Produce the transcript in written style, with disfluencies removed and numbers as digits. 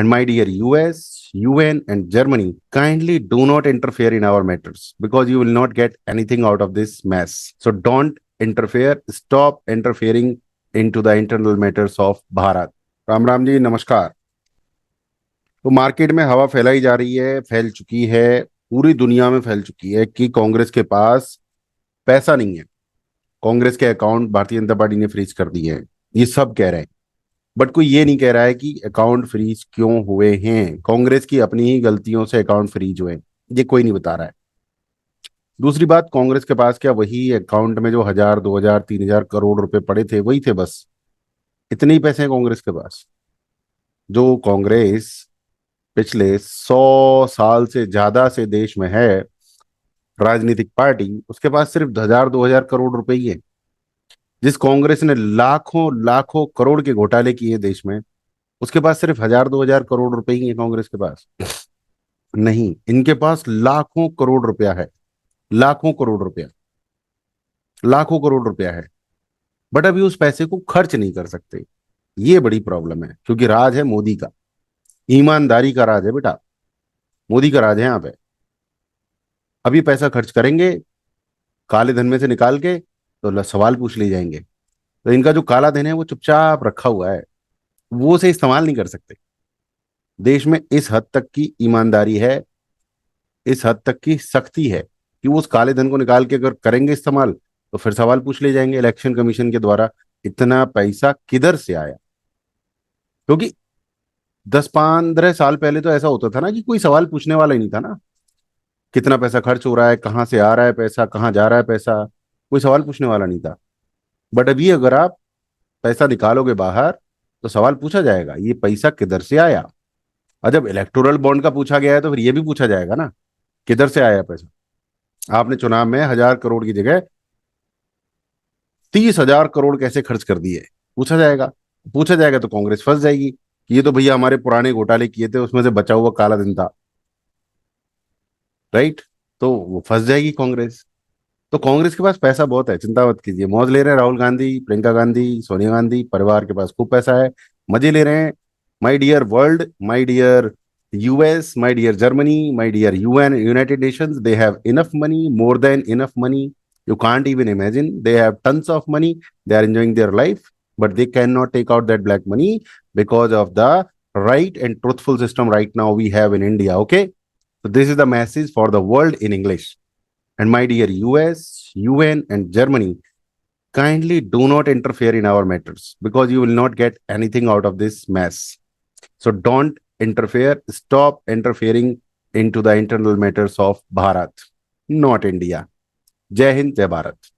And my dear US, UN, and Germany, kindly do not interfere in our matters because you will not get anything out of this mess. So don't interfere. Stop interfering into the internal matters of Bharat. Ram Ram ji, नमस्कार। तो market में हवा फैलाई जा रही है, फैल चुकी है, पूरी दुनिया में फैल चुकी है कि कांग्रेस के पास पैसा नहीं है। कांग्रेस के अकाउंट भारतीय जनता पार्टी ने फ्रीज कर दिए हैं, ये सब कह रहे हैं। बट कोई ये नहीं कह रहा है कि अकाउंट फ्रीज क्यों हुए हैं। कांग्रेस की अपनी ही गलतियों से अकाउंट फ्रीज हुए, ये कोई नहीं बता रहा है। दूसरी बात, कांग्रेस के पास क्या वही अकाउंट में जो 1,000, 2,000, 3,000 करोड़ रुपए पड़े थे वही थे? बस इतने ही पैसे हैं कांग्रेस के पास। जो कांग्रेस पिछले 100 साल से ज्यादा से देश में है राजनीतिक पार्टी, उसके पास सिर्फ 1,000, 2,000 करोड़ रुपए ही है। जिस कांग्रेस ने लाखों लाखों करोड़ के घोटाले किए देश में, उसके पास सिर्फ 1,000, 2,000 करोड़ रुपए ही है कांग्रेस के पास। नहीं, इनके पास लाखों करोड़ रुपया है। लाखों करोड़ रुपया, लाखों करोड़ रुपया है। बट अभी उस पैसे को खर्च नहीं कर सकते। ये बड़ी प्रॉब्लम है, क्योंकि राज है मोदी का। ईमानदारी का राज है बेटा, मोदी का राज है यहाँ पे। अभी पैसा खर्च करेंगे काले धन में से निकाल के, तो सवाल पूछ लिए जाएंगे। तो इनका जो काला धन है वो चुपचाप रखा हुआ है, वो उसे इस्तेमाल नहीं कर सकते। देश में इस हद तक की ईमानदारी है, इस हद तक की सख्ती है कि वो उस काले धन को निकाल के अगर करेंगे इस्तेमाल, तो फिर सवाल पूछ लिए जाएंगे इलेक्शन कमीशन के द्वारा, इतना पैसा किधर से आया। क्योंकि 10-15 साल पहले तो ऐसा होता था ना कि कोई सवाल पूछने वाला ही नहीं था ना। कितना पैसा खर्च हो रहा है, कहाँ से आ रहा है पैसा, कहाँ जा रहा है पैसा, कोई सवाल पूछने वाला नहीं था। बट अभी अगर आप पैसा निकालोगे बाहर, तो सवाल पूछा जाएगा ये पैसा किधर से आया। और जब इलेक्टोरल बॉन्ड का पूछा गया है, तो फिर ये भी पूछा जाएगा ना किधर से आया पैसा। आपने चुनाव में 1,000 करोड़ की जगह 30,000 करोड़ कैसे खर्च कर दिए, पूछा जाएगा। पूछा जाएगा तो कांग्रेस फंस जाएगी कि ये तो भैया हमारे पुराने घोटाले किए थे, उसमें से बचा हुआ काला धन था, राइट। तो वो फंस जाएगी कांग्रेस। तो कांग्रेस के पास पैसा बहुत है, चिंता मत कीजिए। मौज ले रहे हैं राहुल गांधी, प्रियंका गांधी, सोनिया गांधी, परिवार के पास खूब पैसा है, मजे ले रहे हैं। My dear world, my dear US, my dear Germany, my dear UN, United Nations, they have enough money, more than enough money. You can't even imagine. They have tons of money. They are enjoying their life, but they cannot take out that black money because of the right and truthful system right now we have in India. Okay, so this is the message for the world in English. And my dear US, UN, and Germany, kindly do not interfere in our matters because you will not get anything out of this mess. So don't interfere. Stop interfering into the internal matters of Bharat, not India. जय हिंद, जय भारत।